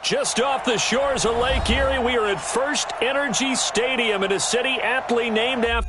Just off the shores of Lake Erie, we are at First Energy Stadium in a city aptly named after...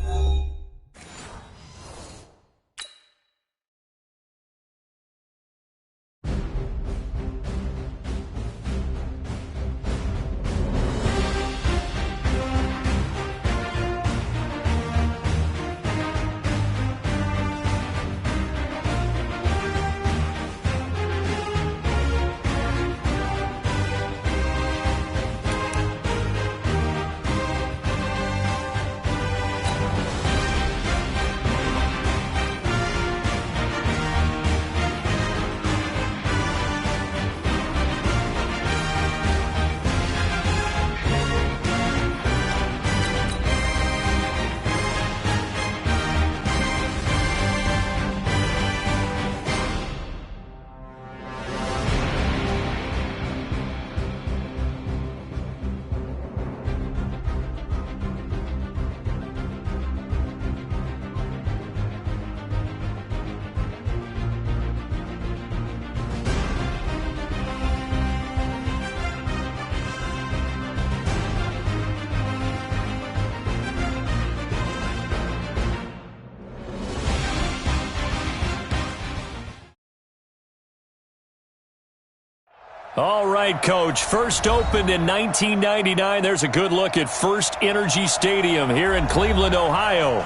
All right, Coach. First opened in 1999. There's a good look at First Energy Stadium here in Cleveland, Ohio.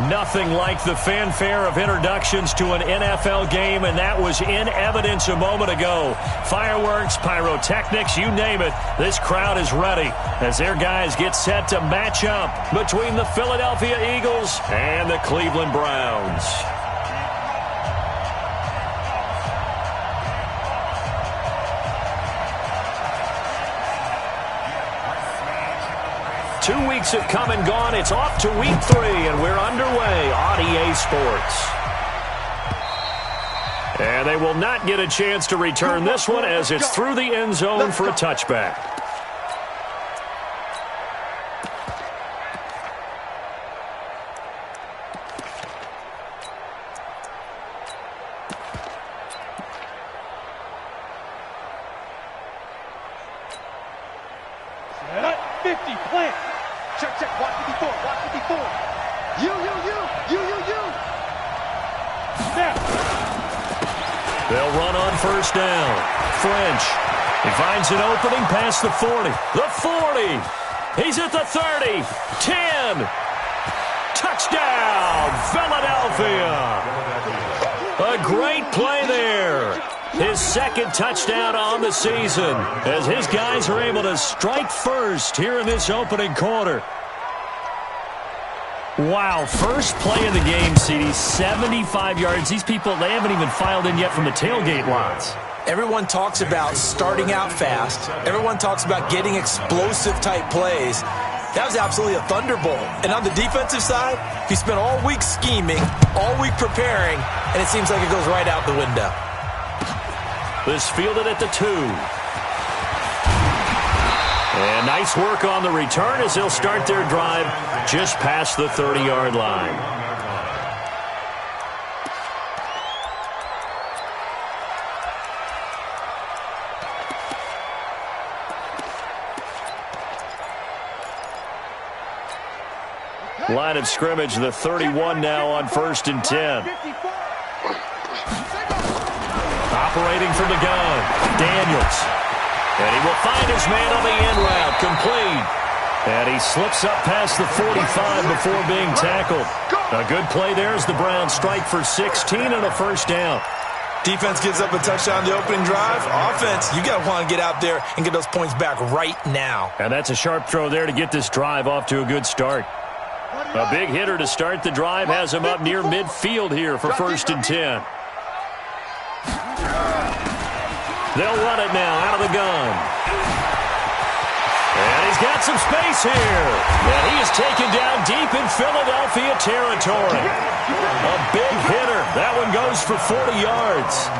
Nothing like the fanfare of introductions to an NFL game, and that was in evidence a moment ago. Fireworks, pyrotechnics, you name it. This crowd is ready as their guys get set to match up between the Philadelphia Eagles and the Cleveland Browns. Two weeks have come and gone. It's off to week 3, and we're underway on EA Sports. And they will not get a chance to return this one as it's through the end zone for a touchback. Set up, 50, plant. Check, check, watch 54, watch 54. You. Now. They'll run on first down. French. He finds an opening past the 40. The 40. He's at the 30. 10. Touchdown, Philadelphia. A great play there. His second touchdown on the season as his guys are able to strike first here in this opening quarter. Wow, first play of the game, CD, 75 yards. These people, they haven't even filed in yet from the tailgate lots. Everyone talks about starting out fast. Everyone talks about getting explosive-type plays. That was absolutely a thunderbolt. And on the defensive side, he spent all week scheming, all week preparing, and it seems like it goes right out the window. This fielded at the 2. And nice work on the return as they'll start their drive just past the 30-yard line. Line of scrimmage, the 31 now on 1st and 10. Operating from the gun, Daniels. And he will find his man on the end route, complete. And he slips up past the 45 before being tackled. A good play there as the Browns strike for 16 and a first down. Defense gives up a touchdown the opening drive. Offense, you got to want to get out there and get those points back right now. And that's a sharp throw there to get this drive off to a good start. A big hitter to start the drive has him up near midfield here for 1st and 10. They'll run it now out of the gun. And he's got some space here. And he is taken down deep in Philadelphia territory. A big hitter. That one goes for 40 yards.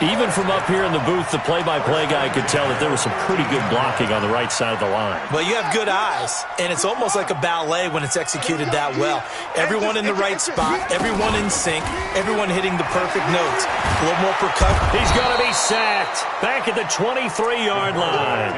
Even from up here in the booth, the play-by-play guy could tell that there was some pretty good blocking on the right side of the line. Well, you have good eyes, and it's almost like a ballet when it's executed that well. Everyone in the right spot, everyone in sync, everyone hitting the perfect notes. A little more percussion. He's going to be sacked back at the 23-yard line.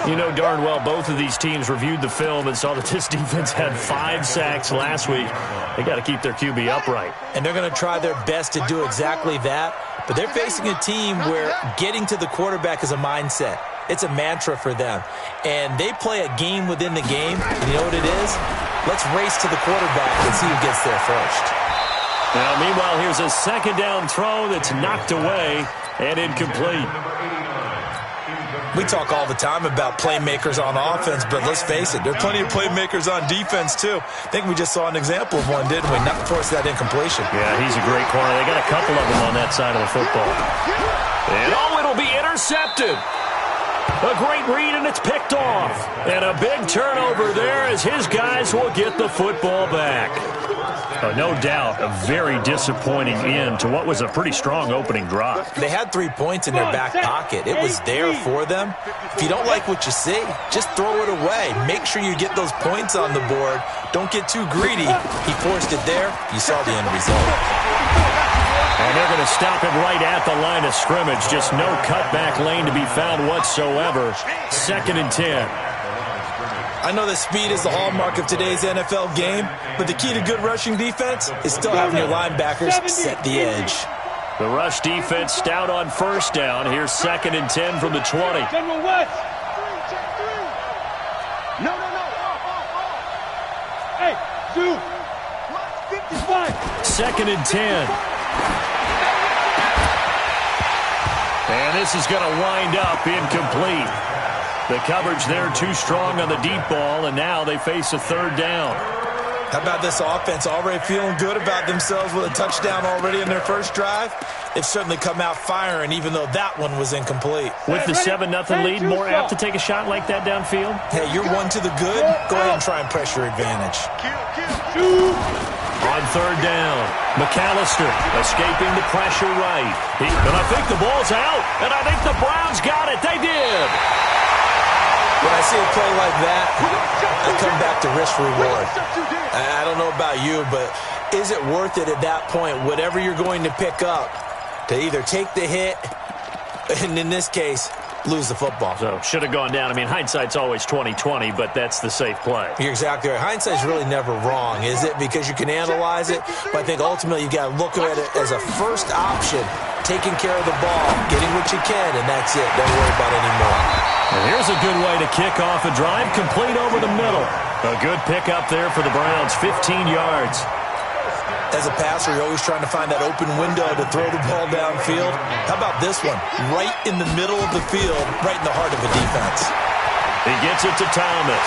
You know darn well both of these teams reviewed the film and saw that this defense had 5 sacks last week. They got to keep their QB upright. And they're going to try their best to do exactly that. But they're facing a team where getting to the quarterback is a mindset. It's a mantra for them. And they play a game within the game. And you know what it is? Let's race to the quarterback and see who gets there first. Now, meanwhile, here's a second down throw that's knocked away and incomplete. We talk all the time about playmakers on offense, but let's face it, there are plenty of playmakers on defense, too. I think we just saw an example of one, didn't we? Not force that incompletion. Yeah, he's a great corner. They got a couple of them on that side of the football. And, it'll be intercepted. A great read, and it's picked off. And a big turnover there as his guys will get the football back. No doubt, a very disappointing end to what was a pretty strong opening drive. They had 3 points in their back pocket. It was there for them. If you don't like what you see, just throw it away. Make sure you get those points on the board. Don't get too greedy. He forced it there. You saw the end result. And they're going to stop him right at the line of scrimmage. Just no cutback lane to be found whatsoever. 2nd and 10. I know that speed is the hallmark of today's NFL game, but the key to good rushing defense is still having your linebackers set the edge. The rush defense stout on first down. Here's 2nd and 10 from the 20. General West. No. Hey, Zoo. 55. 2nd and 10. And this is going to wind up incomplete. The coverage there too strong on the deep ball, and now they face a 3rd down. How about this offense already feeling good about themselves with a touchdown already in their first drive? They've certainly come out firing, even though that one was incomplete. With the 7-0 lead, more apt to take a shot like that downfield? Hey, you're one to the good. Go ahead and try and press your advantage. On 3rd down, McAllister escaping the pressure right. But I think the ball's out, and I think the Browns got it. They did. When I see a play like that, I come back to risk-reward. I don't know about you, but is it worth it at that point, whatever you're going to pick up, to either take the hit, and in this case, lose the football? So, should have gone down. I mean, hindsight's always 20/20, but that's the safe play. You're exactly right. Hindsight's really never wrong, is it? Because you can analyze it, but I think ultimately you've got to look at it as a first option, taking care of the ball, getting what you can, and that's it. Don't worry about it anymore. And here's a good way to kick off a drive, complete over the middle. A good pickup there for the Browns, 15 yards. As a passer, you're always trying to find that open window to throw the ball downfield. How about this one? Right in the middle of the field, right in the heart of a defense. He gets it to Thomas.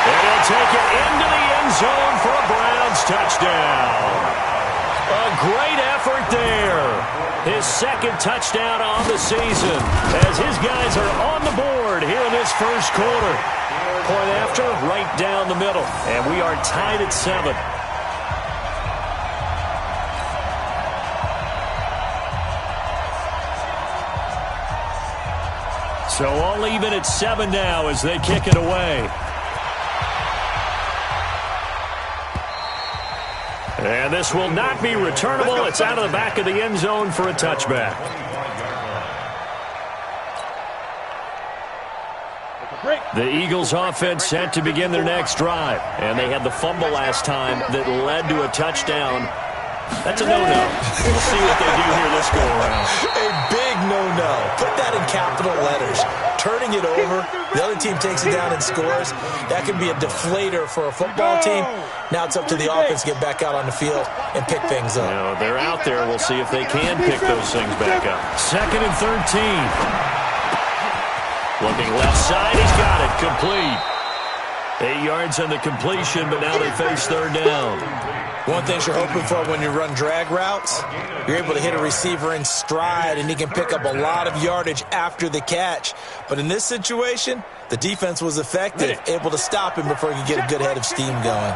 And he'll take it into the end zone for a Browns touchdown. A great effort there. His 2nd touchdown on the season as his guys are on the board here in this first quarter. Point after, right down the middle. And we are tied at 7. So all even at 7 now as they kick it away. And this will not be returnable. It's out of the back of the end zone for a touchback. The Eagles offense set to begin their next drive. And they had the fumble last time that led to a touchdown. That's a no-no. We'll see what they do here this go-around. A big no-no. Put that in capital letters. Turning it over, the other team takes it down and scores. That can be a deflator for a football team. Now it's up to the offense to get back out on the field and pick things up. You know, they're out there. We'll see if they can pick those things back up. 2nd and 13. Looking left side, he's got it. Complete. 8 yards on the completion, but now they face 3rd down. One thing you're hoping for when you run drag routes, you're able to hit a receiver in stride, and he can pick up a lot of yardage after the catch. But in this situation, the defense was effective, able to stop him before he could get a good head of steam going.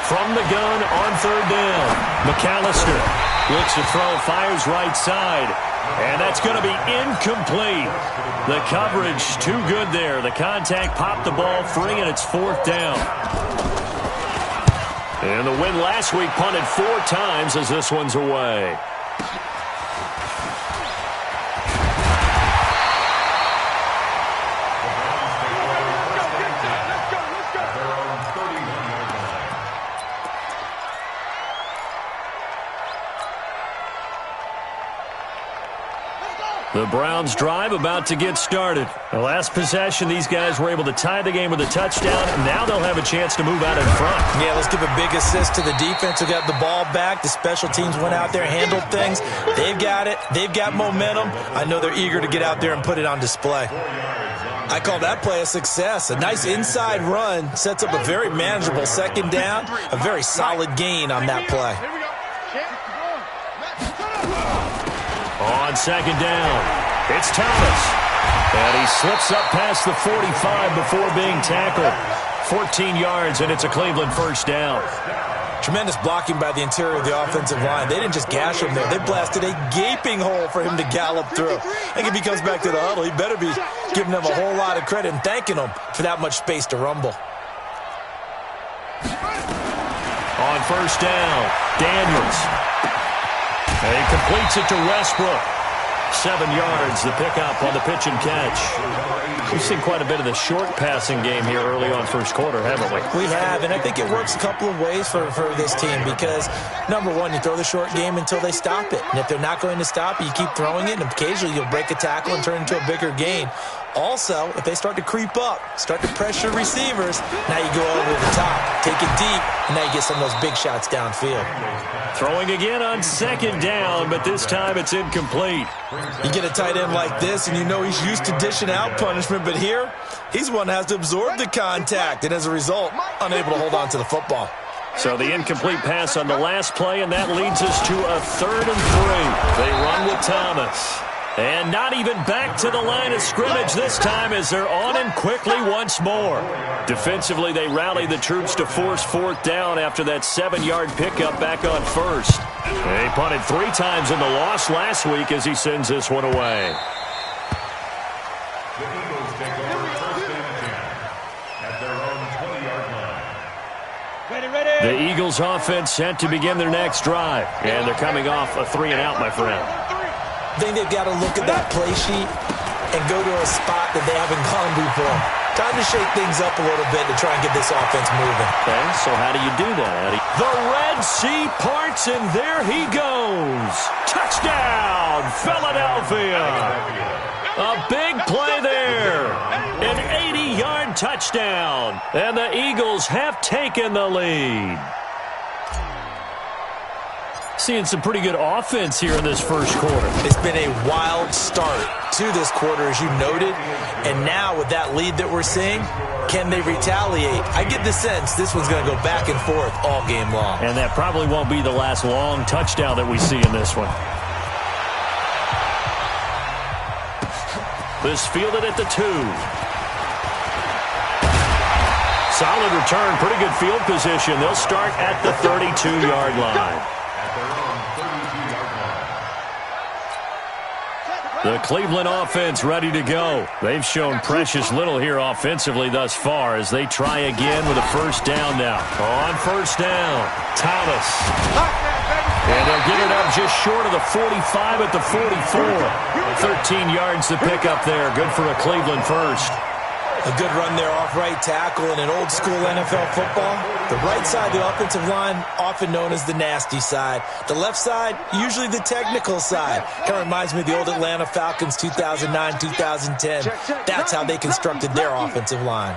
From from the gun on third down. McAllister looks to throw, fires right side. And that's going to be incomplete. The coverage too good there. The contact popped the ball free, and it's fourth down. And the win last week punted 4 times as this one's away. The Browns drive about to get started. The last possession, these guys were able to tie the game with a touchdown. Now they'll have a chance to move out in front. Yeah, let's give a big assist to the defense who got the ball back. The special teams went out there, handled things. They've got it. They've got momentum. I know they're eager to get out there and put it on display. I call that play a success. A nice inside run sets up a very manageable second down. A very solid gain on that play. On second down, it's Thomas. And he slips up past the 45 before being tackled. 14 yards, and it's a Cleveland first down. Tremendous blocking by the interior of the offensive line. They didn't just gash him there. They blasted a gaping hole for him to gallop through. I think if he comes back to the huddle, he better be giving them a whole lot of credit and thanking them for that much space to rumble. On first down, Daniels. And he completes it to Westbrook. 7 yards, the pickup on the pitch and catch. We've seen quite a bit of the short passing game here early on first quarter, haven't we? We have, and I think it works a couple of ways for this team because, number one, you throw the short game until they stop it. And if they're not going to stop it, you keep throwing it, and occasionally you'll break a tackle and turn it into a bigger gain. Also, if they start to creep up, start to pressure receivers, now you go over the top, take it deep, and now you get some of those big shots downfield. Throwing again on second down, but this time it's incomplete. You get a tight end like this, and you know he's used to dishing out punishment, but here, he's one that has to absorb the contact, and as a result, unable to hold on to the football. So the incomplete pass on the last play, and that leads us to a 3rd and 3. They run with Thomas. And not even back to the line of scrimmage this time as they're on and quickly once more. Defensively, they rally the troops to force 4th down after that 7-yard pickup back on first. They punted 3 times in the loss last week as he sends this one away. The Eagles take over 1st and 10 at their own 20-yard line. Ready. The Eagles offense set to begin their next drive. And they're coming off a 3-and-out, my friend. I think they've got to look at that play sheet and go to a spot that they haven't gone before. Time to shake things up a little bit to try and get this offense moving. Okay, so how do you do that, Eddie? The Red Sea parts, and there he goes. Touchdown, Philadelphia. A big play there. An 80-yard touchdown. And the Eagles have taken the lead. Seeing some pretty good offense here in this first quarter. It's been a wild start to this quarter, as you noted. And now with that lead that we're seeing, can they retaliate? I get the sense this one's going to go back and forth all game long. And that probably won't be the last long touchdown that we see in this one. This fielded at the 2. Solid return, pretty good field position. They'll start at the 32-yard line. The Cleveland offense ready to go. They've shown precious little here offensively thus far as they try again with a first down now. On first down, Thomas. And they'll get it up just short of the 45 at the 44. 13 yards to pick up there. Good for a Cleveland first. A good run there off right tackle in an old-school NFL football. The right side of the offensive line, often known as the nasty side. The left side, usually the technical side. Kind of reminds me of the old Atlanta Falcons 2009-2010. That's how they constructed their offensive line.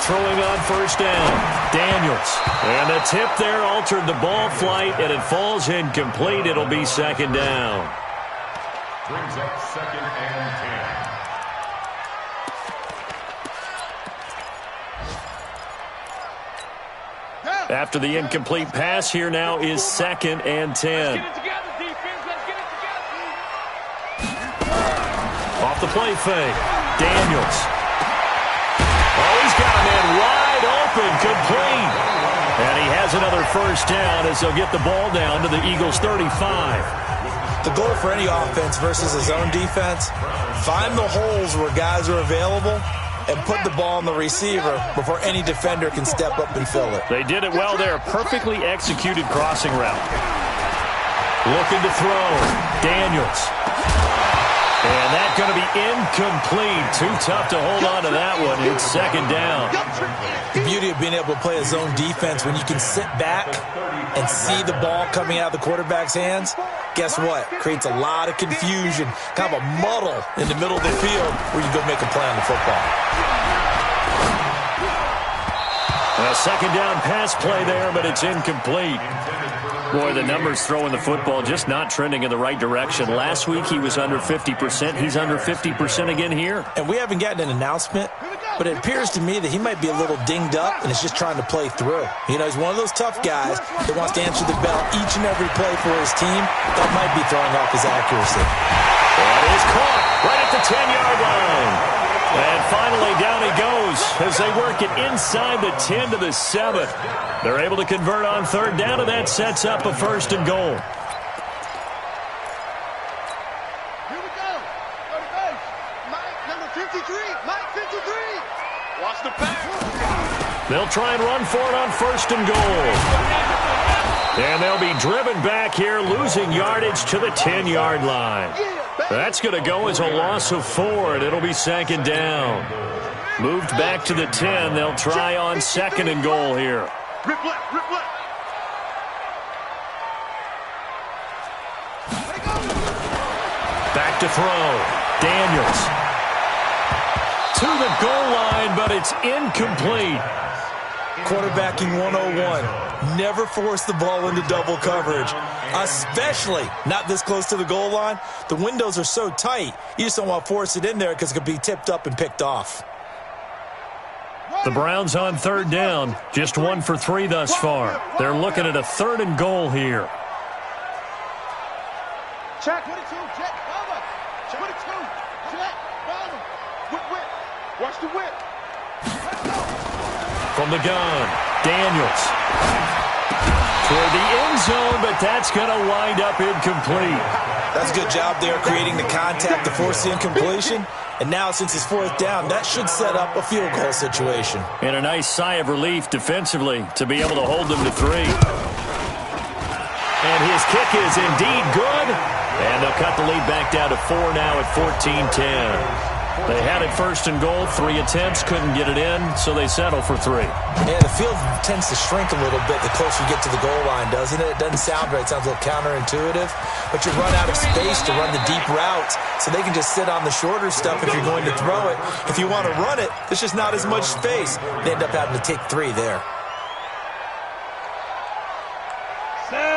Throwing on first down, Daniels. And the tip there altered the ball flight, and it falls incomplete. It'll be second down. Brings up 2nd and 10. After the incomplete pass, here now is 2nd and 10. Off the play fake, Daniels. open, complete. And he has another first down as they'll get the ball down to the Eagles' 35. The goal for any offense versus a zone defense, find the holes where guys are available and put the ball on the receiver before any defender can step up and fill it. They did it well there. Perfectly executed crossing route. Looking to throw. Daniels. And that's going to be incomplete. Too tough to hold on to that one. It's second down. The beauty of being able to play a zone defense, when you can sit back and see the ball coming out of the quarterback's hands, guess what? Creates a lot of confusion, kind of a muddle in the middle of the field where you go make a play on the football. A second down pass play there, but it's incomplete. Boy, the numbers throwing the football just not trending in the right direction. Last week he was under 50%. He's under 50% again here. And we haven't gotten an announcement, but it appears to me that he might be a little dinged up and is just trying to play through. You know, he's one of those tough guys that wants to answer the bell each and every play for his team. That might be throwing off his accuracy. That is caught right at the 10-yard line. And finally, down he goes as they work it inside the 10 to the 7. They're able to convert on third down, and that sets up a first and goal. Here we go. Mike, number 53. Mike, 53. Watch the pass. They'll try and run for it on first and goal. And they'll be driven back here, losing yardage to the 10-yard line. That's going to go as a loss of 4, and it'll be second down. Moved back to the 10. They'll try on second and goal here. Rip left, rip left. Back to throw. Daniels. To the goal line, but it's incomplete. Quarterbacking 101. Never force the ball into double coverage, especially not this close to the goal line. The windows are so tight, you just don't want to force it in there because it could be tipped up and picked off. The Browns on third down, just 1 for 3 thus far. They're looking at a third and goal here. Check. 22, check. Cover. 22, check. Cover. Whip. Watch the whip. From the gun, Daniels. Toward the end zone, but that's going to wind up incomplete. That's a good job there creating the contact to force the incompletion. And now, since it's fourth down, that should set up a field goal situation. And a nice sigh of relief defensively to be able to hold them to 3. And his kick is indeed good. And they'll cut the lead back down to 4 now at 14-10. They had it first and goal, 3 attempts, couldn't get it in, so they settle for 3. Yeah, the field tends to shrink a little bit the closer you get to the goal line, doesn't it? It doesn't sound right. It sounds a little counterintuitive. But you run out of space to run the deep routes, so they can just sit on the shorter stuff if you're going to throw it. If you want to run it, there's just not as much space. They end up having to take 3 there.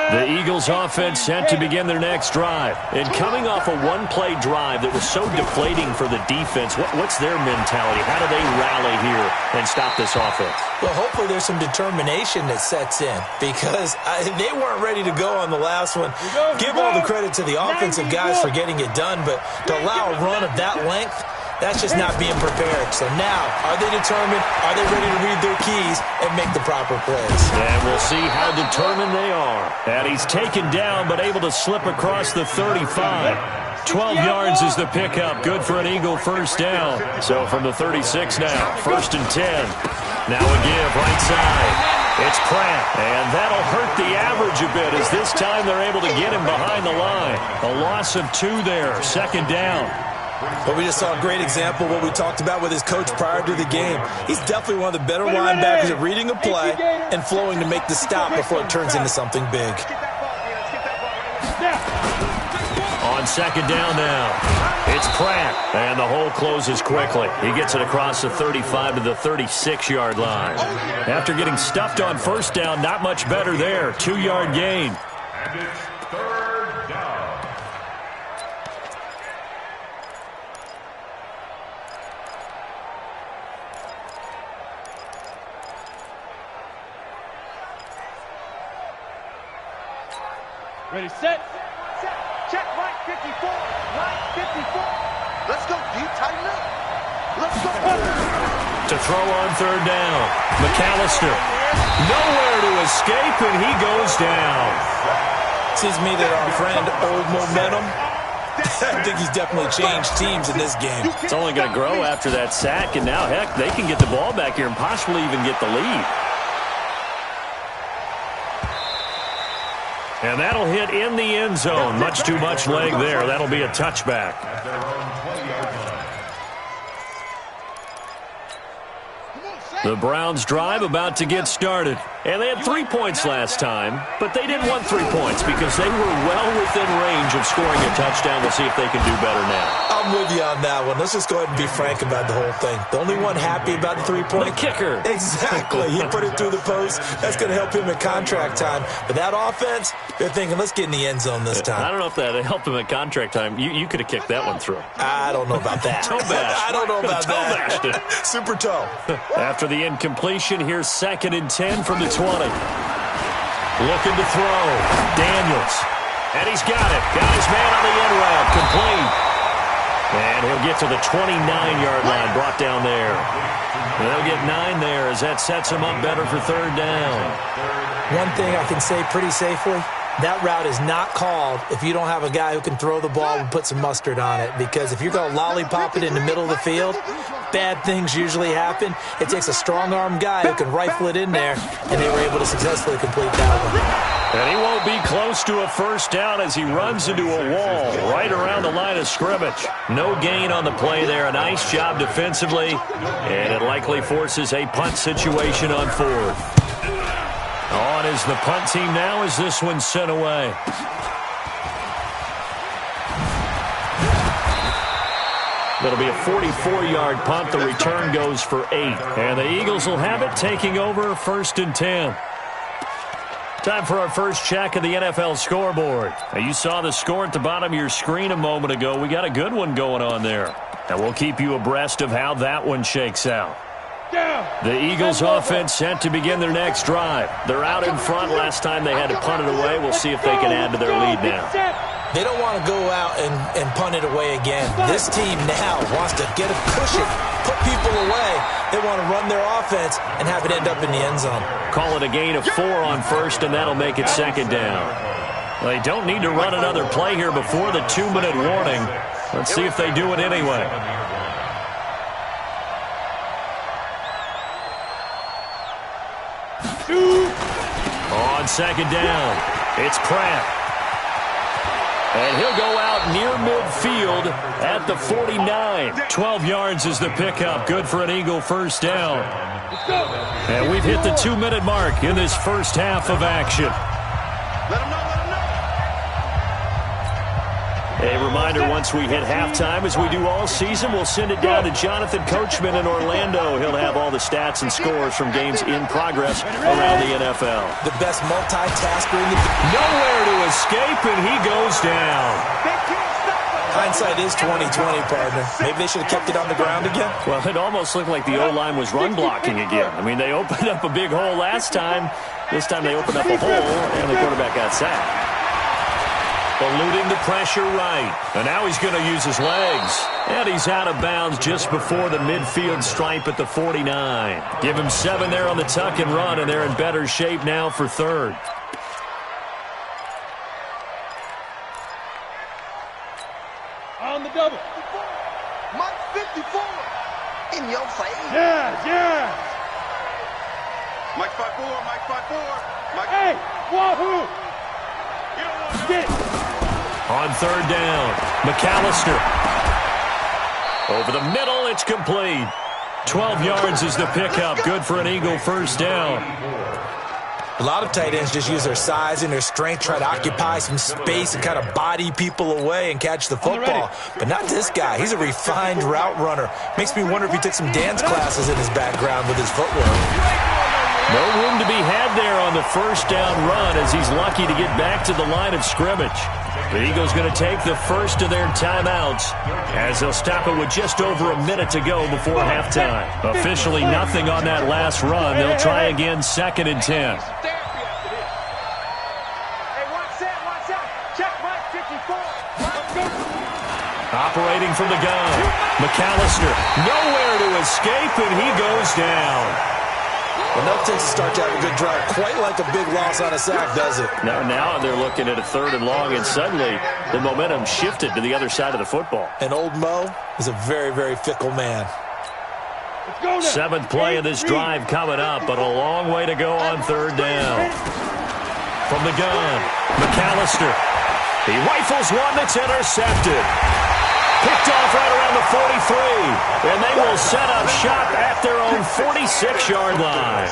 The Eagles offense set to begin their next drive. And coming off a one-play drive that was so deflating for the defense, what's their mentality? How do they rally here and stop this offense? Well, hopefully there's some determination that sets in because they weren't ready to go on the last one. Give all the credit to the offensive guys for getting it done, but to allow a run of that length, that's just not being prepared. So now, are they determined? Are they ready to read their keys and make the proper plays? And we'll see how determined they are. And he's taken down but able to slip across the 35. 12 yards is the pickup. Good for an Eagle first down. So from the 36 now, first and 10. Now a give right side. It's Pratt, and that'll hurt the average a bit as this time they're able to get him behind the line. A loss of 2 there, second down. But we just saw a great example of what we talked about with his coach prior to the game. He's definitely one of the better linebackers at reading a play and flowing to make the stop before it turns into something big. On second down now, it's Pratt, and the hole closes quickly. He gets it across the 35 to the 36-yard line. After getting stuffed on first down, not much better there. 2-yard gain. And it's third down. Ready, set. Check, right 54. Right 54. Let's go deep, tighten up. Let's go. To throw on third down. McAllister. Nowhere to escape, and he goes down. Seems to me that our friend, old momentum, I think he's definitely changed teams in this game. It's only going to grow after that sack, and now, heck, they can get the ball back here and possibly even get the lead. And that'll hit in the end zone. Much too much leg there. That'll be a touchback. The Browns drive about to get started. And they had 3 points last time, but they didn't want 3 points because they were well within range of scoring a touchdown. We'll see if they can do better now. I'm with you on that one. Let's just go ahead and be frank about the whole thing. The only one happy about the 3-point? The kicker. Exactly. He put it through the post. That's going to help him at contract time. But that offense, they're thinking, let's get in the end zone this time. I don't know if that helped him at contract time. You could have kicked that one through. I don't know about that. Toe bash. I don't know about toe that. Bashed. Super toe. After the incompletion, here's 2nd and 10 from the 20. Looking to throw. Daniels. And he's got it. Got his man on the end route. Complete. And he'll get to the 29-yard line. Brought down there. And they'll get 9 there as that sets him up better for third down. One thing I can say pretty safely, that route is not called if you don't have a guy who can throw the ball and put some mustard on it. Because if you're going to lollipop it in the middle of the field, bad things usually happen. It takes a strong-arm guy who can rifle it in there, and they were able to successfully complete that one. And he won't be close to a first down as he runs into a wall right around the line of scrimmage. No gain on the play there. A nice job defensively, and it likely forces a punt situation on 4th. On is the punt team now as this one's sent away. That'll be a 44-yard punt. The return goes for 8. And the Eagles will have it, taking over 1st and 10. Time for our first check of the NFL scoreboard. Now, you saw the score at the bottom of your screen a moment ago. We got a good one going on there. And we'll keep you abreast of how that one shakes out. The Eagles offense set to begin their next drive. They're out in front. Last time they had to punt it away. We'll see if they can add to their lead now. They don't want to go out and punt it away again. This team now wants to get a cushion, put people away. They want to run their offense and have it end up in the end zone. Call it a gain of 4 on 1st, and that'll make it 2nd down. They don't need to run another play here before the 2-minute warning. Let's see if they do it anyway. On 2nd down, it's Pratt. And he'll go out near midfield at the 49. 12 yards is the pickup. Good for an Eagle first down. And we've hit the 2-minute mark in this first half of action. A reminder, once we hit halftime, as we do all season, we'll send it down to Jonathan Coachman in Orlando. He'll have all the stats and scores from games in progress around the NFL. The best multitasker in the game. Nowhere to escape, and he goes down. Hindsight is 20/20, partner. Maybe they should have kept it on the ground again. Well, it almost looked like the O-line was run blocking again. I mean, they opened up a big hole last time. This time they opened up a hole, and the quarterback got sacked. Eluding the pressure right. And now he's going to use his legs. And he's out of bounds just before the midfield stripe at the 49. Give him 7 there on the tuck and run, and they're in better shape now for 3rd. On the double. Mike 54. In your face. Yeah. Mike 5-4, Mike 5-4. Mike. Hey, wahoo. Get it. On 3rd down, McAllister. Over the middle, it's complete. 12 yards is the pickup. Good for an Eagle first down. A lot of tight ends just use their size and their strength, try to occupy some space and kind of body people away and catch the football. But not this guy. He's a refined route runner. Makes me wonder if he took some dance classes in his background with his footwork. No room to be had there on the first down run as he's lucky to get back to the line of scrimmage. The Eagles going to take the first of their timeouts as they'll stop it with just over a minute to go before halftime. Officially nothing on that last run. They'll try again 2nd and 10. Operating from the gun. McAllister, nowhere to escape, and he goes down. Enough takes to start to have a good drive. Quite like a big loss on a sack, does it? Now they're looking at a 3rd and long, and suddenly the momentum shifted to the other side of the football. And old Mo is a very, very fickle man. 7th play of this drive coming up, but a long way to go on 3rd down. From the gun, McAllister. He rifles one that's intercepted. Picked off right around the 43, and they will set up shop at their own 46-yard line.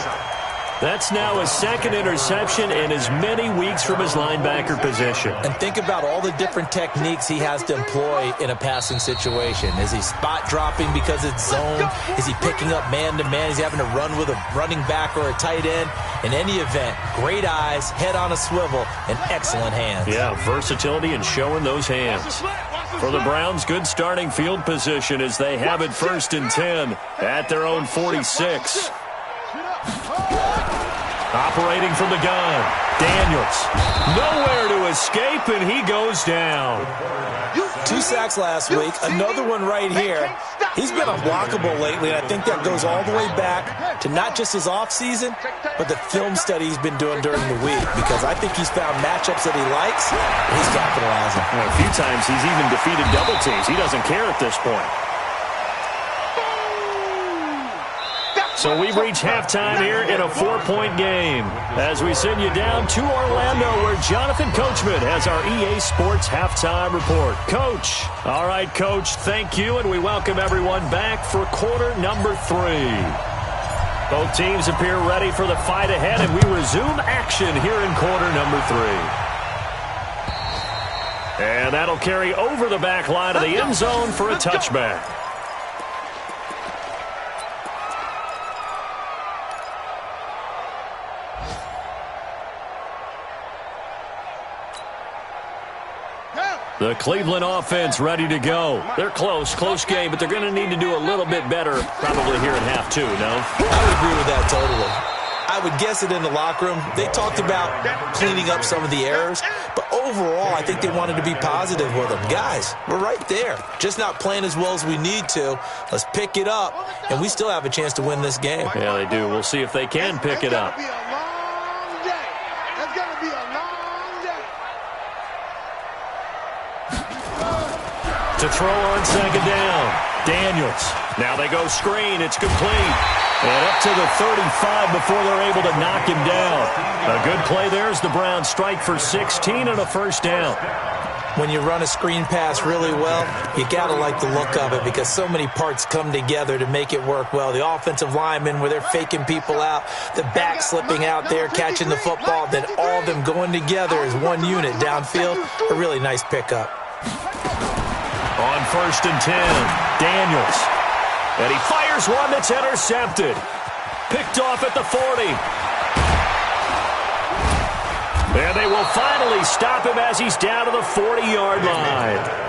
That's now his 2nd interception in as many weeks from his linebacker position. And think about all the different techniques he has to employ in a passing situation. Is he spot dropping because it's zone? Is he picking up man-to-man? Is he having to run with a running back or a tight end? In any event, great eyes, head on a swivel, and excellent hands. Yeah, versatility and showing those hands. For the Browns, good starting field position as they have it 1st and 10 at their own 46. Operating from the gun, Daniels. Nowhere to escape, and he goes down. 2 sacks last week, another one right here. He's been unblockable lately, and I think that goes all the way back to not just his offseason, but the film study he's been doing during the week, because I think he's found matchups that he likes, and he's capitalizing. A few times he's even defeated double teams. He doesn't care at this point. So we've reached halftime here in a 4-point game as we send you down to Orlando where Jonathan Coachman has our EA Sports halftime report. Coach. All right, Coach, thank you, and we welcome everyone back for quarter number 3. Both teams appear ready for the fight ahead, and we resume action here in quarter number 3. And that'll carry over the back line of the end zone for a touchback. The Cleveland offense ready to go. They're close game, but they're going to need to do a little bit better probably here in half 2, no? I would agree with that totally. I would guess it in the locker room. They talked about cleaning up some of the errors, but overall, I think they wanted to be positive with them. Guys, we're right there. Just not playing as well as we need to. Let's pick it up, and we still have a chance to win this game. Yeah, they do. We'll see if they can pick it up. To throw on 2nd down, Daniels. Now they go screen. It's complete. And up to the 35 before they're able to knock him down. A good play there as the Browns strike for 16 and a 1st down. When you run a screen pass really well, you got to like the look of it because so many parts come together to make it work well. The offensive linemen, where they're faking people out, the back slipping out there, catching the football, then all of them going together as one unit downfield. A really nice pickup. On 1st and 10, Daniels. And he fires one that's intercepted. Picked off at the 40. And they will finally stop him as he's down to the 40-yard line.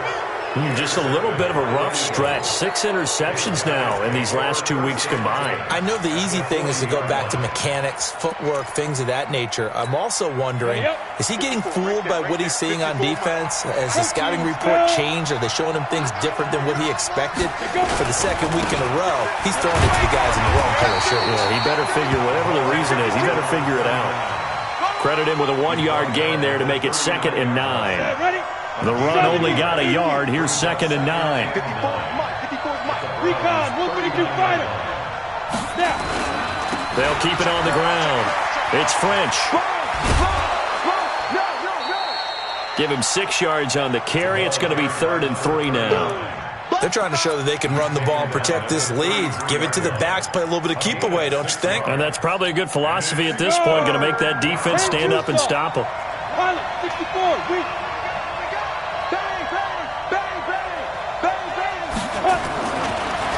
Just a little bit of a rough stretch. 6 interceptions now in these last 2 weeks combined. I know the easy thing is to go back to mechanics, footwork, things of that nature. I'm also wondering, is he getting fooled by what he's seeing on defense? Has the scouting report changed? Are they showing him things different than what he expected? For the 2nd week in a row, he's throwing it to the guys in the wrong color shirts. Yeah, he better figure, whatever the reason is, he better figure it out. Credit him with a 1-yard gain there to make it 2nd and 9. The run only got a yard. Here's 2nd and 9. 54's Mike. Recon, 152 fighter. Snap. They'll keep it on the ground. It's French. Give him 6 yards on the carry. It's going to be 3rd and 3 now. They're trying to show that they can run the ball and protect this lead. Give it to the backs, play a little bit of keep away, don't you think? And that's probably a good philosophy at this point. Going to make that defense stand up and stop them. Pilot, 64, weak.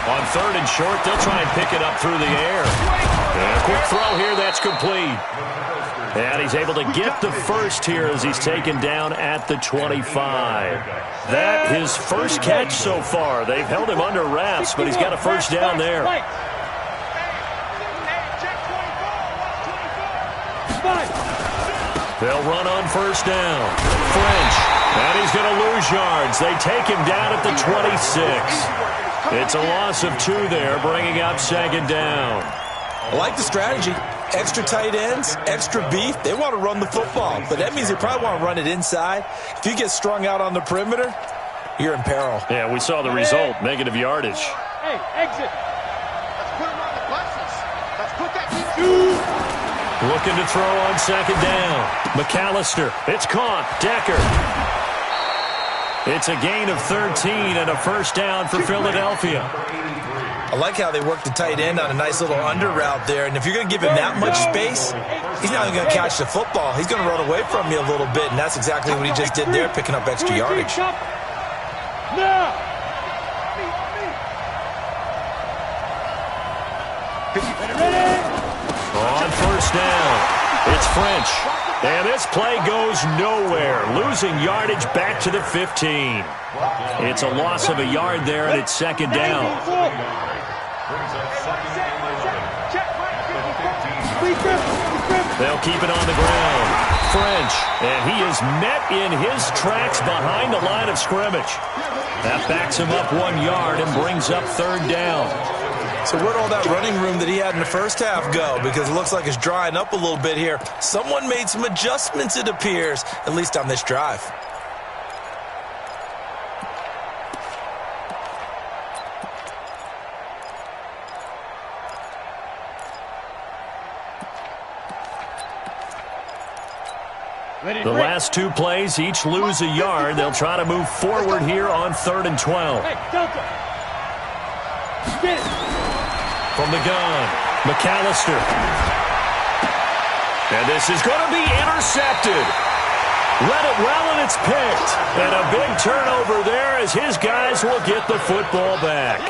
On 3rd and short, they'll try and pick it up through the air. And a quick throw here, that's complete. And he's able to get the first here as he's taken down at the 25. That his first catch so far. They've held him under wraps, but he's got a first down there. They'll run on 1st down. French And he's going to lose yards. They take him down at the 26. It's a loss of 2 there, bringing up second down. I like the strategy. Extra tight ends, extra beef. They want to run the football, but that means they probably want to run it inside. If you get strung out on the perimeter, you're in peril. Yeah, we saw the result, negative yardage. Hey, exit. Let's put him on the buses. Let's put that team. Looking to throw on second down. McAllister. It's caught. Decker. It's a gain of 13 and a first down for Philadelphia. I like how they work the tight end on a nice little under route there. And if you're going to give him that much space, he's not even going to catch the football. He's going to run away from you a little bit, and that's exactly what he just did there, picking up extra yardage. On first down, it's French. And this play goes nowhere, losing yardage back to the 15. It's a loss of a yard there, and it's second down. They'll keep it on the ground. French, and he is met in his tracks behind the line of scrimmage. That backs him up 1 yard and brings up third down. So where'd all that running room that he had in the first half go? Because it looks like it's drying up a little bit here. Someone made some adjustments, it appears, at least on this drive. The last 2 plays, each lose a yard. They'll try to move forward here on 3rd and 12. Hey, Delta. Get it. From the gun, McAllister. And this is going to be intercepted. Read it well, and it's picked. And a big turnover there as his guys will get the football back.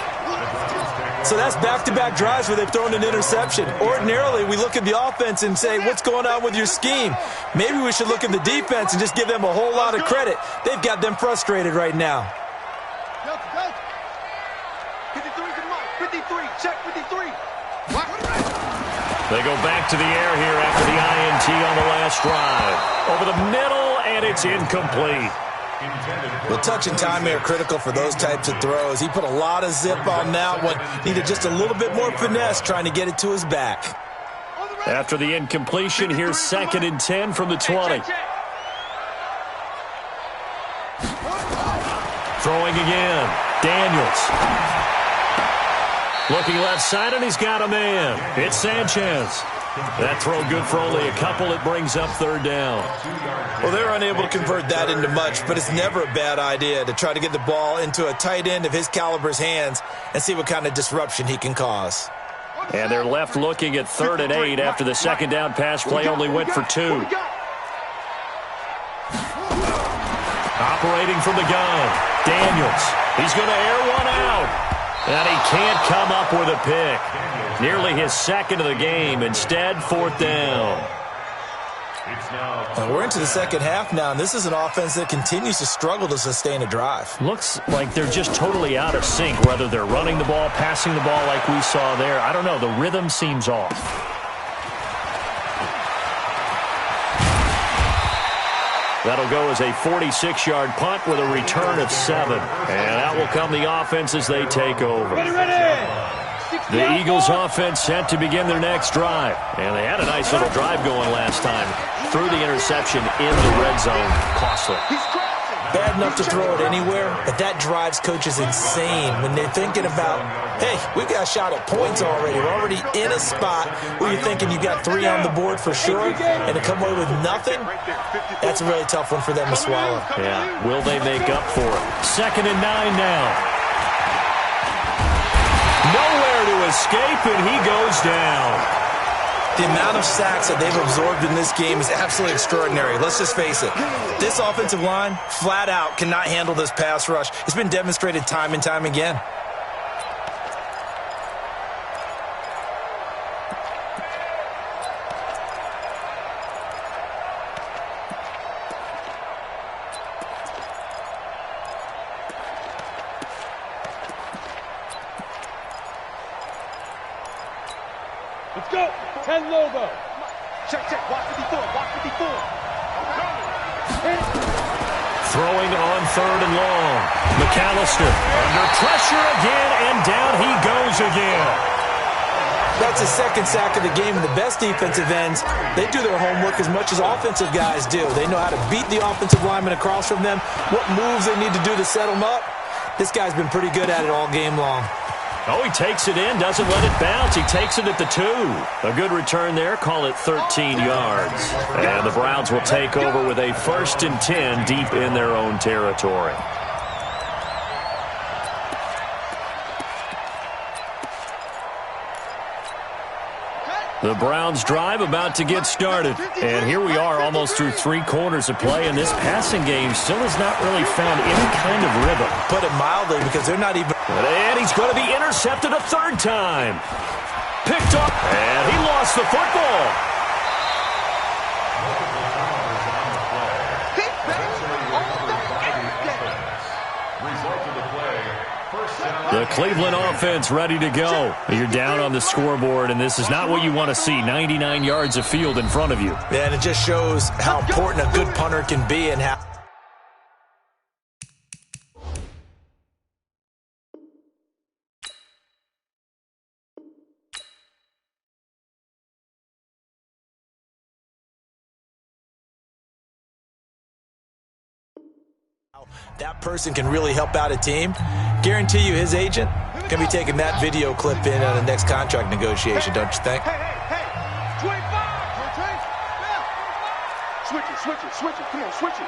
So that's back-to-back drives where they've thrown an interception. Ordinarily, we look at the offense and say, what's going on with your scheme? Maybe we should look at the defense and just give them a whole lot of credit. They've got them frustrated right now. Delta, Delta. 53's the mark. 53. Check 53. They go back to the air here after the INT on the last drive. Over the middle, and it's incomplete. Well, touch and timing are critical for those types of throws. He put a lot of zip on that one. Needed just a little bit more finesse trying to get it to his back. After the incompletion, here's 2nd and 10 from the 20. Throwing again. Daniels. Looking left side, and he's got a man. It's Sanchez. That throw good for only a couple. It brings up third down. Well, they're unable to convert that into much, but it's never a bad idea to try to get the ball into a tight end of his caliber's hands and see what kind of disruption he can cause. And they're left looking at 3rd and 8 after the second down pass play only went for 2. Operating from the gun, Daniels. He's going to air one out. And he can't come up with a pick. Nearly his 2nd of the game. Instead, 4th down. We're into the second half now, and this is an offense that continues to struggle to sustain a drive. Looks like they're just totally out of sync, whether they're running the ball, passing the ball like we saw there. I don't know. The rhythm seems off. That'll go as a 46-yard punt with a return of 7. And out will come the offense as they take over. The Eagles offense set to begin their next drive. And they had a nice little drive going last time. Threw the interception in the red zone. Costly. Bad enough to throw it anywhere, but that drives coaches insane when they're thinking about, hey, we've got a shot at points already. We're already in a spot where you're thinking you got 3 on the board for sure, and to come away with nothing, that's a really tough one for them to swallow. Yeah, will they make up for it? 2nd and 9 now. Nowhere to escape, and he goes down. The amount of sacks that they've absorbed in this game is absolutely extraordinary. Let's just face it. This offensive line, flat out, cannot handle this pass rush. It's been demonstrated time and time again. Let's go. 10 Lobo. Check, check. Watch 54. Watch 54. Throwing on 3rd and long. McAllister under pressure again, and down he goes again. That's his second sack of the game, and the best defensive ends, they do their homework as much as offensive guys do. They know how to beat the offensive lineman across from them, what moves they need to do to set them up. This guy's been pretty good at it all game long. Oh, he takes it in, doesn't let it bounce. He takes it at the 2. A good return there, call it 13 yards. And the Browns will take over with a 1st and 10 deep in their own territory. The Browns drive about to get started. And here we are almost through 3 quarters of play, and this passing game still has not really found any kind of rhythm. Put it mildly, because they're not even... And he's going to be intercepted a 3rd time. Picked up, and he lost the football. The Cleveland offense ready to go. You're down on the scoreboard, and this is not what you want to see. 99 yards of field in front of you. Yeah, and it just shows how important a good punter can be and how... that person can really help out a team. Guarantee you his agent can be taking that video clip in on the next contract negotiation, don't you think? Hey, 25! Switch it. Come on, switch it.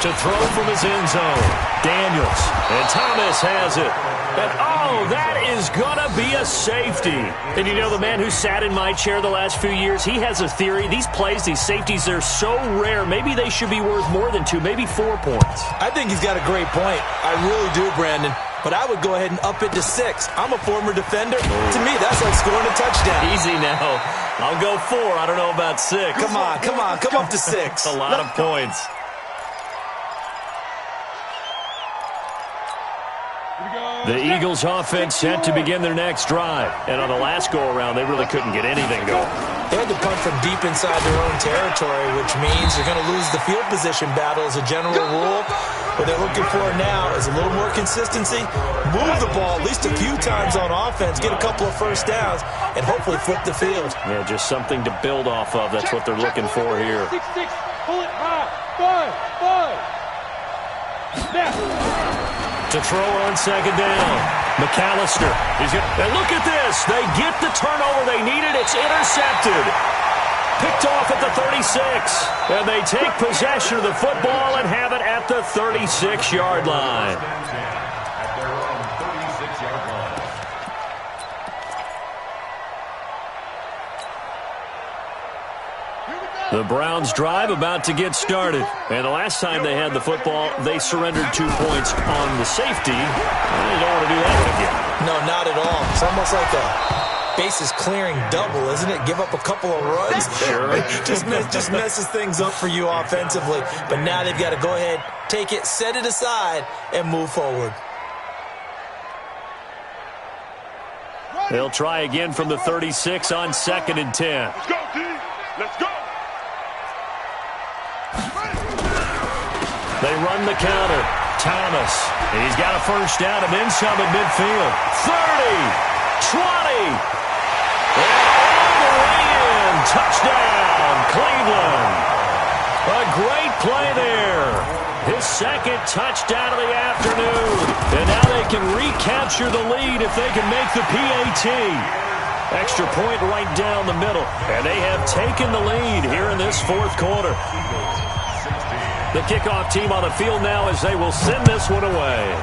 To throw from his end zone. Daniels. And Thomas has it. And, oh, that is going to be a safety. And you know, the man who sat in my chair the last few years, he has a theory. These plays, these safeties, they're so rare. Maybe they should be worth more than 2, maybe 4 points. I think he's got a great point. I really do, Brandon. But I would go ahead and up it to 6. I'm a former defender. To me, that's like scoring a touchdown. Easy now. I'll go 4. I don't know about 6. Come on. Come up to 6. A lot of points. The Eagles offense set to begin their next drive. And on the last go-around, they really couldn't get anything going. They had to punt from deep inside their own territory, which means they're going to lose the field position battle as a general rule. What they're looking for now is a little more consistency, move the ball at least a few times on offense, get a couple of first downs, and hopefully flip the field. Yeah, just something to build off of. That's what they're looking for here. 6, pull it high, 5. Now. To throw on 2nd down. McAllister. And look at this. They get the turnover they needed. It's intercepted. Picked off at the 36. And they take possession of the football and have it at the 36-yard line. At their own 36-yard line. The Browns drive about to get started. And the last time they had the football, they surrendered 2 points on the safety. They don't want to do that again. No, not at all. It's almost like a bases clearing double, isn't it? Give up a couple of runs. Sure. just messes things up for you offensively. But now they've got to go ahead, take it, set it aside, and move forward. They'll try again from the 36 on 2nd and 10. Let's go, D. Let's go. They run the counter. Thomas. And he's got a first down and then some at midfield. 30. 20. And all the way in. Touchdown, Cleveland. A great play there. His 2nd touchdown of the afternoon. And now they can recapture the lead if they can make the PAT. Extra point right down the middle. And they have taken the lead here in this 4th quarter. The kickoff team on the field now as they will send this one away.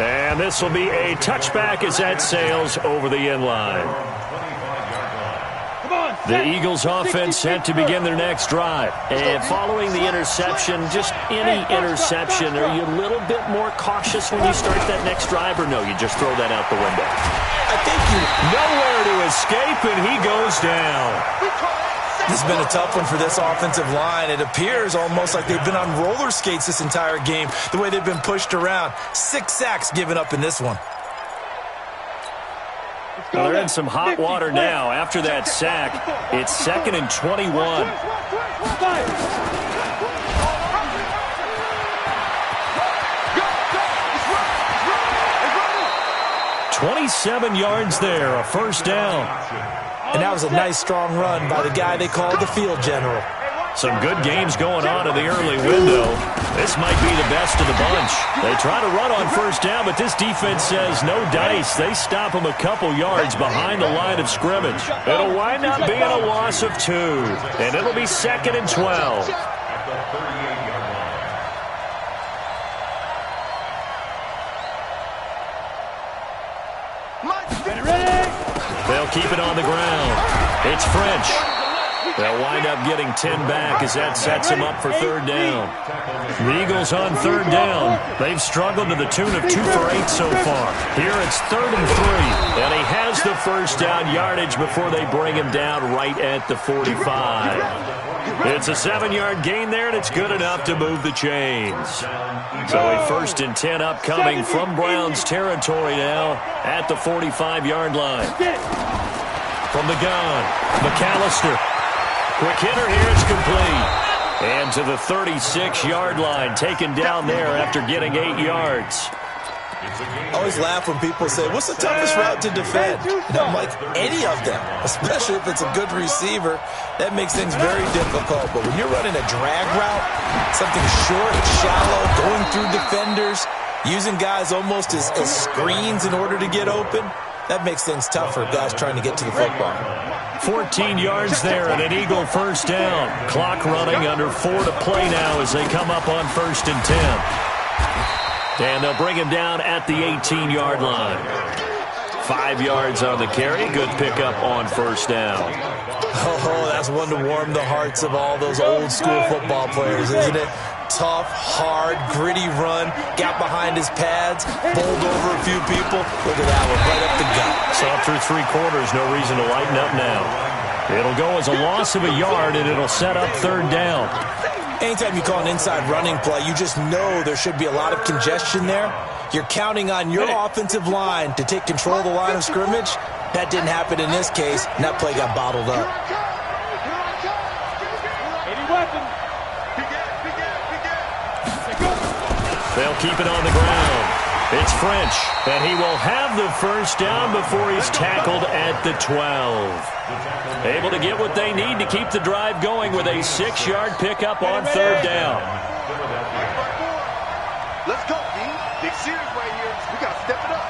And this will be a touchback as that sails over the end line. The Eagles offense set to begin their next drive. And following the interception, just any interception, are you a little bit more cautious when you start that next drive, or no, you just throw that out the window? I think nowhere to escape, and he goes down. this has been a tough one for this offensive line. It appears almost like they've been on roller skates this entire game, the way they've been pushed around. 6 sacks given up in this one. Well, they're in some hot water now. After that sack, it's 2nd and 21. 27 yards there, a first down. And that was a nice, strong run by the guy they called the field general. Some good games going on in the early window. This might be the best of the bunch. They try to run on first down, but this defense says no dice. They stop them a couple yards behind the line of scrimmage. It'll wind up being a loss of 2, and it'll be 2nd and 12. They'll keep it on the ground. It's French. They'll wind up getting 10 back as that sets them up for 3rd down. The Eagles on 3rd down. They've struggled to the tune of 2 for 8 so far. Here it's 3rd and 3. And he has the first down yardage before they bring him down right at the 45. It's a 7-yard gain there, and it's good enough to move the chains. So a 1st and 10 upcoming from Browns territory now at the 45-yard line. From the gun, McAllister. Quick hitter here, it's complete. And to the 36-yard line, taken down there after getting 8 yards. I always laugh when people say, what's the toughest route to defend? And I'm like, any of them, especially if it's a good receiver. That makes things very difficult. But when you're running a drag route, something short, shallow, going through defenders, using guys almost as screens in order to get open, that makes things tough for guys trying to get to the football. 14 yards there and an Eagle first down. Clock running under 4 to play now as they come up on 1st and 10. And they'll bring him down at the 18-yard line. 5 yards on the carry. Good pickup on first down. Oh, that's one to warm the hearts of all those old-school football players, isn't it? Tough, hard, gritty run. Got behind his pads, bowled over a few people. Look at that one, right up the gut. So through 3 quarters, no reason to lighten up now. It'll go as a loss of a yard, and it'll set up 3rd down. Anytime you call an inside running play, you just know there should be a lot of congestion there. You're counting on your offensive line to take control of the line of scrimmage. That didn't happen in this case, and that play got bottled up. They'll keep it on the ground. It's French, and he will have the first down before he's tackled at the 12. Able to get what they need to keep the drive going with a 6-yard pickup on 3rd down. Let's go, D. Big series right here. We got to step it up.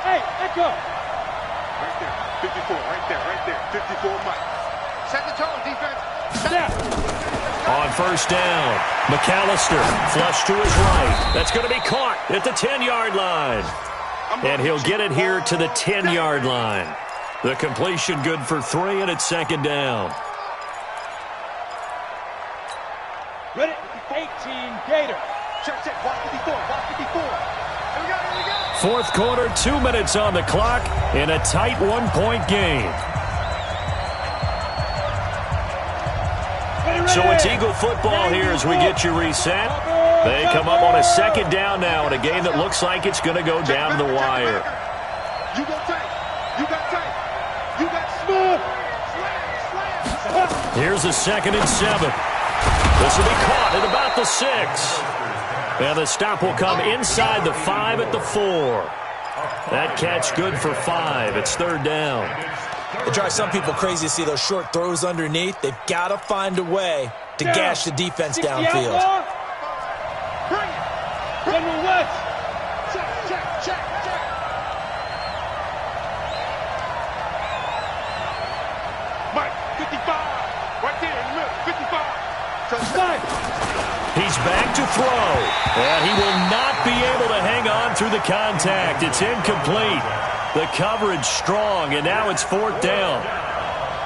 Hey, let go. Right there. 54, right there. 54, Mike. Set the tone, defense. On first down, McAllister flush to his right. That's going to be caught at the 10-yard line. And he'll get it here to the 10-yard line. The completion good for 3, and it's 2nd down. Ready? 18, Gator. Check, watch 54, watch 54. Here we go. 4th quarter, 2 minutes on the clock in a tight 1-point game. So it's Eagle football here as we get you reset. They come up on a 2nd down now in a game that looks like it's going to go down the wire. You got tight. You got tight. You got smooth. Here's a 2nd and 7. This will be caught at about the 6. And the stop will come inside the 5 at the 4. That catch good for 5. It's 3rd down. It drives some people crazy to see those short throws underneath. They've got to find a way to gash the defense downfield. Bring it. General West. Check. Mike, 55. Right there in the middle. 55. Touchdown. He's back to throw. And he will not be able to hang on through the contact. It's incomplete. The coverage strong, and now it's 4th down.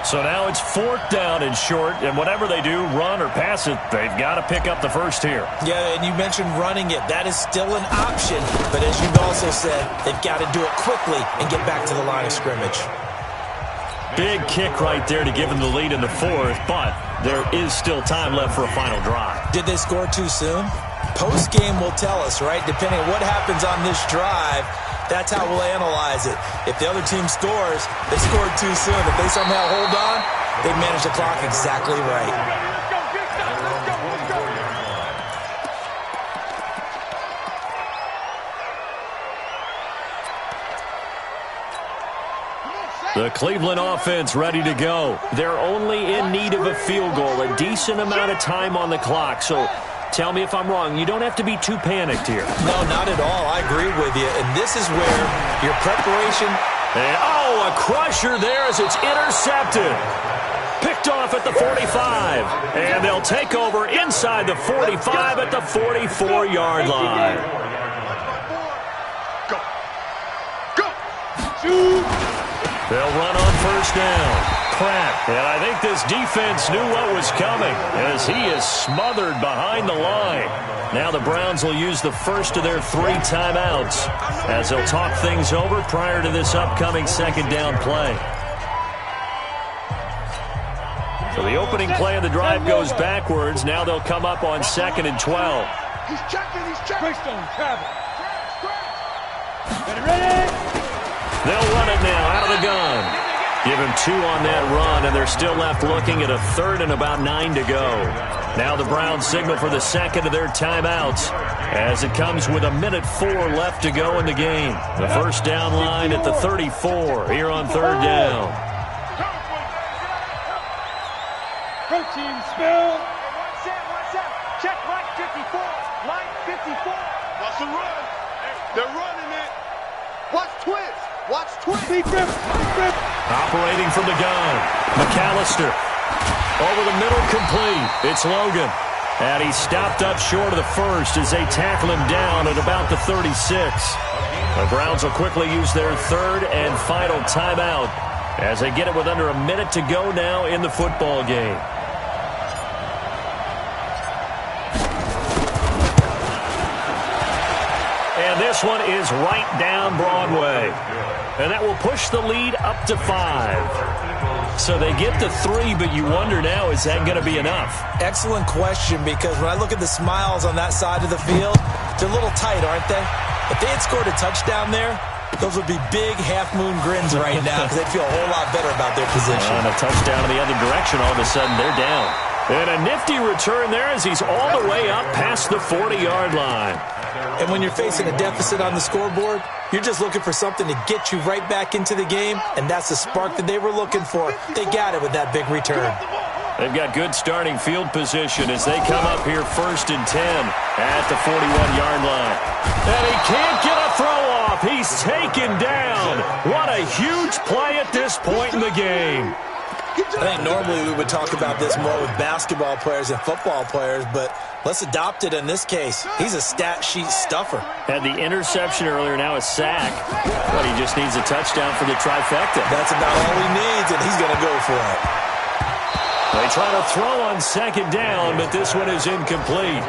So now it's 4th down and short, and whatever they do, run or pass it, they've got to pick up the first here. Yeah, and you mentioned running it. That is still an option, but as you've also said, they've got to do it quickly and get back to the line of scrimmage. Big kick right there to give them the lead in the 4th, but there is still time left for a final drive. Did they score too soon? Post-game will tell us, right? Depending on what happens on this drive, That's how we'll analyze it. If the other team scores, they scored too soon. If they somehow hold on, they manage the clock exactly right. The Cleveland offense ready to go. They're only in need of a field goal, a decent amount of time on the clock. So tell me if I'm wrong. You don't have to be too panicked here. No, not at all. I agree with you. And this is where your preparation... And, oh, a crusher there as it's intercepted. Picked off at the 45. And they'll take over inside the 45 at the 44-yard line. Go. They'll run on first down. Pratt, and I think this defense knew what was coming as he is smothered behind the line. Now the Browns will use the first of their 3 timeouts as they'll talk things over prior to this upcoming second down play. So the opening play of the drive goes backwards. Now they'll come up on 2nd and 12. He's checking, he's checking. Greystone, travel. Ready? They'll run it now out of the gun. Give him 2 on that run, and they're still left looking at a 3rd and about 9 to go. Now the Browns signal for the second of their timeouts as it comes with 1:04 left to go in the game. The first down line at the 34 here on 3rd down. Protein spill. One set. Check line 54. Line 54. Watch the run. They're running it. Watch twist. Watch twist. Deep grip. Operating from the gun. McAllister. Over the middle, complete. It's Logan. And he's stopped up short of the first as they tackle him down at about the 36. The Browns will quickly use their 3rd and final timeout as they get it with under a minute to go now in the football game. And this one is right down Broadway. And that will push the lead up to 5. So they get to 3, but you wonder now, is that going to be enough? Excellent question, because when I look at the smiles on that side of the field, they're a little tight, aren't they? If they had scored a touchdown there, those would be big half-moon grins right now because they'd feel a whole lot better about their position. And a touchdown in the other direction, all of a sudden they're down. And a nifty return there as he's all the way up past the 40-yard line. And when you're facing a deficit on the scoreboard, you're just looking for something to get you right back into the game, and that's the spark that they were looking for. They got it with that big return. They've got good starting field position as they come up here 1st and 10 at the 41-yard line. And he can't get a throw off. He's taken down. What a huge play at this point in the game. I think normally we would talk about this more with basketball players and football players, but let's adopt it in this case. He's a stat sheet stuffer. Had the interception earlier, now a sack. But he just needs a touchdown for the trifecta. That's about all he needs, and he's going to go for it. They try to throw on 2nd down, but this one is incomplete.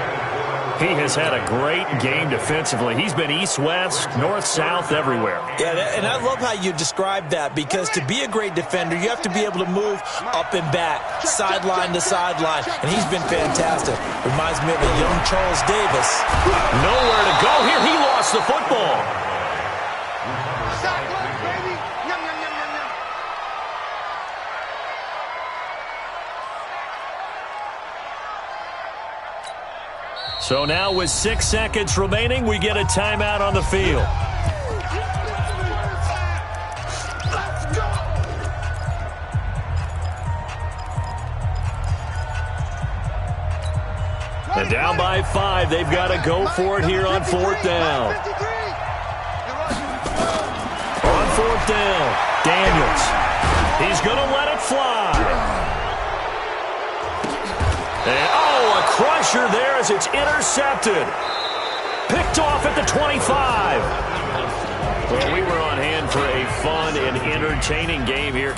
He has had a great game defensively. He's been east-west, north-south, everywhere. Yeah, and I love how you describe that, because to be a great defender, you have to be able to move up and back, sideline to sideline, and he's been fantastic. Reminds me of a young Charles Davis. Nowhere to go here. He lost the football. Sideline, baby. Yum, yum, yum, yum, yum. So now with 6 seconds remaining, we get a timeout on the field. And down by 5, they've got to go for it here on 4th down. On 4th down, Daniels. He's going to let it fly. And, oh, a crusher there as it's intercepted. Picked off at the 25. Well, we were on hand for a fun and entertaining game here.